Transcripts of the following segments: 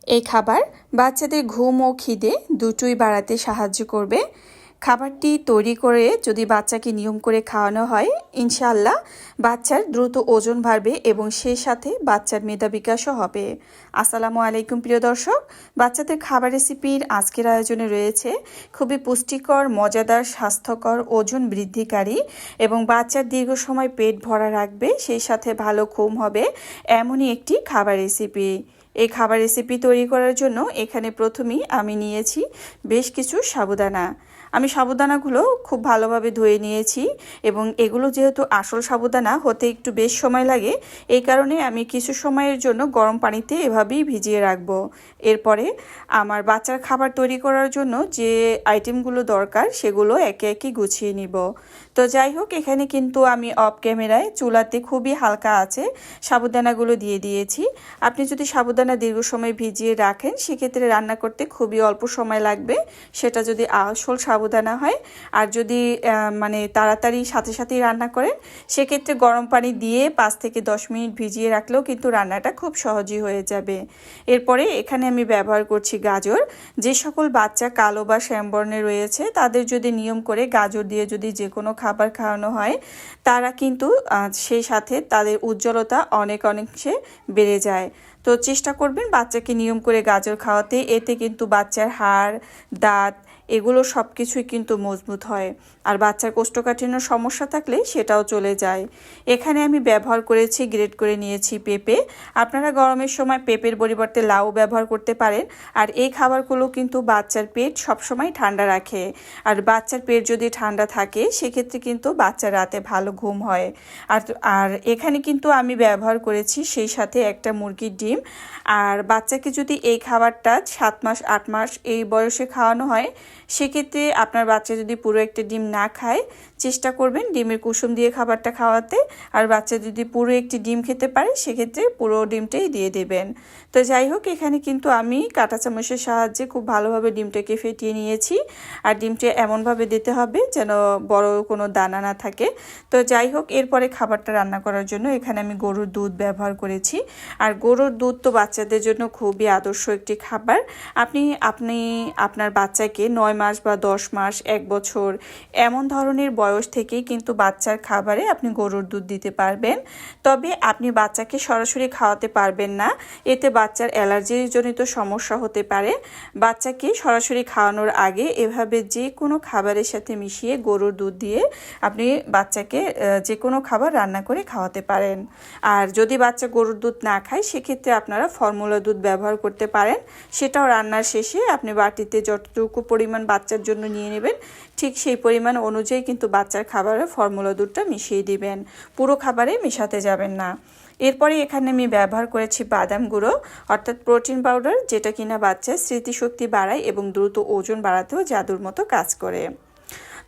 এই খাবার বাচ্চাদের ঘুম ও খিদে দুটোই বাড়াতে সাহায্য করবে। খাবারটি তৈরি করে যদি বাচ্চাকে নিয়ম করে খাওয়ানো হয়, ইনশাআল্লাহ বাচ্চার দ্রুত ওজন বাড়বে এবং সেই সাথে বাচ্চার মেধা বিকাশও হবে। আসসালামু আলাইকুম প্রিয় দর্শক, বাচ্চাদের খাবার রেসিপির আজকের আয়োজনে রয়েছে খুবই পুষ্টিকর, মজাদার, স্বাস্থ্যকর, ওজন বৃদ্ধিকারী এবং বাচ্চার দীর্ঘ সময় পেট ভরা রাখবে, সেই সাথে ভালো ঘুম হবে এমনই একটি খাবার রেসিপি। এই খাবার রেসিপি তৈরি করার জন্য এখানে প্রথমেই আমি নিয়েছি বেশ কিছু সাবুদানা। আমি সাবুদানাগুলো খুব ভালোভাবে ধুয়ে নিয়েছি এবং এগুলো যেহেতু আসল সাবুদানা হতে একটু বেশ সময় লাগে, এই কারণে আমি কিছু সময়ের জন্য গরম পানিতে এভাবেই ভিজিয়ে রাখবো। এরপরে আমার বাচ্চার খাবার তৈরি করার জন্য যে আইটেমগুলো দরকার সেগুলো একে একে গুছিয়ে নিব। তো যাই হোক, এখানে কিন্তু আমি অফ ক্যামেরায় চুলাতে খুবই হালকা আছে সাবুদানাগুলো দিয়ে দিয়েছি। আপনি যদি সাবুদানা দীর্ঘ সময় ভিজিয়ে রাখেন সেক্ষেত্রে রান্না করতে খুবই অল্প সময় লাগবে, সেটা যদি আসল সাবুদানা হয়। আর যদি তাড়াতাড়ি সাথে সাথেই রান্না করেন সেক্ষেত্রে গরম পানি দিয়ে 5 থেকে 10 মিনিট ভিজিয়ে রাখলেও কিন্তু রান্নাটা খুব সহজই হয়ে যাবে। এরপরে এখানে আমি ব্যবহার করছি গাজর। যে সকল বাচ্চা কালো বা শ্যামবর্ণে রয়েছে তাদের যদি নিয়ম করে গাজর দিয়ে যদি যে কোনো খাবার খাওয়ানো হয়, তারা কিন্তু সেই সাথে তাদের উজ্জ্বলতা অনেকাংশে বেড়ে যায়। তো চেষ্টা করবেন বাচ্চাকে নিয়ম করে গাজর খাওয়াতে, এতে কিন্তু বাচ্চার হাড়, দাঁত এগুলো সব কিছুই কিন্তু মজবুত হয়। আর বাচ্চার কোষ্ঠকাঠিন্যের সমস্যা থাকলে সেটাও চলে যায়। এখানে আমি ব্যবহার করেছি, গ্রেট করে নিয়েছি পেঁপে। আপনারা গরমের সময় পেঁপের পরিবর্তে লাউ ব্যবহার করতে পারেন। আর এই খাবারগুলো কিন্তু বাচ্চার পেট সবসময় ঠান্ডা রাখে। আর বাচ্চার পেট যদি ঠান্ডা থাকে সেক্ষেত্রে কিন্তু বাচ্চার রাতে ভালো ঘুম হয়। আর এখানে কিন্তু আমি ব্যবহার করেছি সেই সাথে একটা মুরগির ডিম। আর বাচ্চাকে যদি এই খাবারটা 7 মাস 8 মাস এই বয়সে খাওয়ানো হয় সেক্ষেত্রে আপনার বাচ্চা যদি পুরো একটা ডিম না খায়, চেষ্টা করবেন ডিমের কুসুম দিয়ে খাবারটা খাওয়াতে। আর বাচ্চা যদি পুরো একটি ডিম খেতে পারে সেক্ষেত্রে পুরো ডিমটাই দিয়ে দেবেন। তো যাই হোক, এখানে কিন্তু আমি কাঁটা চামচের সাহায্যে খুব ভালোভাবে ডিমটাকে ফেটিয়ে নিয়েছি। আর ডিমটা এমনভাবে দিতে হবে যেন বড় কোনো দানা না থাকে। তো যাই হোক, এরপরে খাবারটা রান্না করার জন্য এখানে আমি গরুর দুধ ব্যবহার করেছি। আর গরুর দুধ তো বাচ্চাদের জন্য খুবই আদর্শ একটি খাবার। আপনি আপনার বাচ্চাকে 9 মাস বা 10 মাস 1 বছর এমন ধরনের বয়স থেকেই কিন্তু বাচ্চার খাবারে আপনি গরুর দুধ দিতে পারবেন। তবে আপনি বাচ্চাকে সরাসরি খাওয়াতে পারবেন না, এতে বাচ্চার অ্যালার্জিজনিত সমস্যা হতে পারে। বাচ্চাকে সরাসরি খাওয়ানোর আগে এভাবে যে কোনো খাবারের সাথে মিশিয়ে গরুর দুধ দিয়ে আপনি বাচ্চাকে যে কোনো খাবার রান্না করে খাওয়াতে পারেন। আর যদি বাচ্চা গরুর দুধ না খায় সেক্ষেত্রে আপনারা ফর্মুলা দুধ ব্যবহার করতে পারেন। সেটাও রান্নার শেষে আপনি বাটিতে যতটুকু পরিমাণ বাচ্চার জন্য নিয়ে নেবেন ঠিক সেই পরিমাণ অনুযায়ী কিন্তু বাচ্চার খাবারে ফর্মুলা দুধটা মিশিয়ে দিবেন, পুরো খাবারে মেশাতে যাবেন না। এরপরে এখানে আমি ব্যবহার করেছি বাদাম গুঁড়ো, অর্থাৎ প্রোটিন পাউডার, যেটা কিনা বাচ্চার স্মৃতিশক্তি বাড়ায় এবং দ্রুত ওজন বাড়াতেও জাদুর মতো কাজ করে।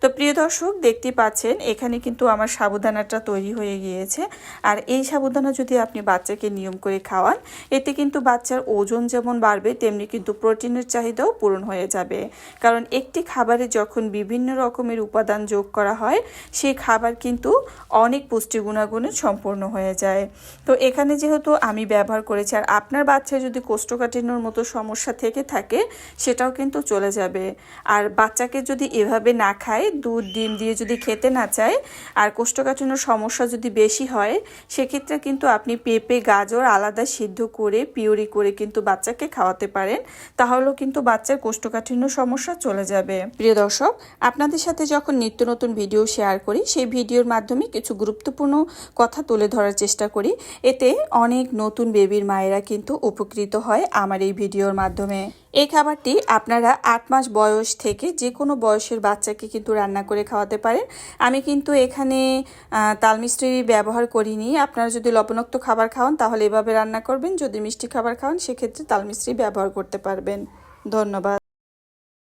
তো প্রিয় দর্শক, দেখতে পাচ্ছেন এখানে কিন্তু আমার সাবুদানাটা তৈরি হয়ে গিয়েছে। আর এই সাবুদানা যদি আপনি বাচ্চাকে নিয়ম করে খাওয়ান, এতে কিন্তু বাচ্চার ওজন যেমন বাড়বে তেমনি কিন্তু প্রোটিনের চাহিদাও পূরণ হয়ে যাবে। কারণ একটি খাবারে যখন বিভিন্ন রকমের উপাদান যোগ করা হয় সেই খাবার কিন্তু অনেক পুষ্টি গুণাগুণে সম্পূর্ণ হয়ে যায়। তো এখানে যেহেতু আমি ব্যবহার করেছি, আর আপনার বাচ্চার যদি কোষ্ঠকাঠিন্যর মতো সমস্যা থেকে থাকে সেটাও কিন্তু চলে যাবে। আর বাচ্চাকে যদি এভাবে না খায়, দুধ ডিম দিয়ে যদি খেতে না চায়, আর কোষ্ঠকাঠিন্যর সমস্যা যদি বেশি হয় সেক্ষেত্রে কিন্তু আপনি পেঁপে গাজর আলাদা সিদ্ধ করে পিউরি করে কিন্তু বাচ্চাকে খাওয়াতে পারেন, তাহলেও কিন্তু বাচ্চার কোষ্ঠকাঠিন্য সমস্যা চলে যাবে। প্রিয় দর্শক, আপনাদের সাথে যখন নিত্য নতুন ভিডিও শেয়ার করি সেই ভিডিওর মাধ্যমে কিছু গুরুত্বপূর্ণ কথা তুলে ধরার চেষ্টা করি, এতে অনেক নতুন বেবির মায়েরা কিন্তু উপকৃত হয় আমার এই ভিডিওর মাধ্যমে। এই খাবারটি আপনারা 8 মাস বয়স থেকে যে কোনো বয়সের বাচ্চাকে কিন্তু রান্না করে খাওয়াতে পারেন। আমি কিন্তু এখানে তাল মিষ্টি ব্যবহার করিনি। আপনারা যদি লবণাক্ত খাবার খাওয়ান তাহলে এভাবে রান্না করবেন, যদি মিষ্টি খাবার খাওয়ান সেক্ষেত্রে তাল মিষ্টি ব্যবহার করতে পারবেন। ধন্যবাদ।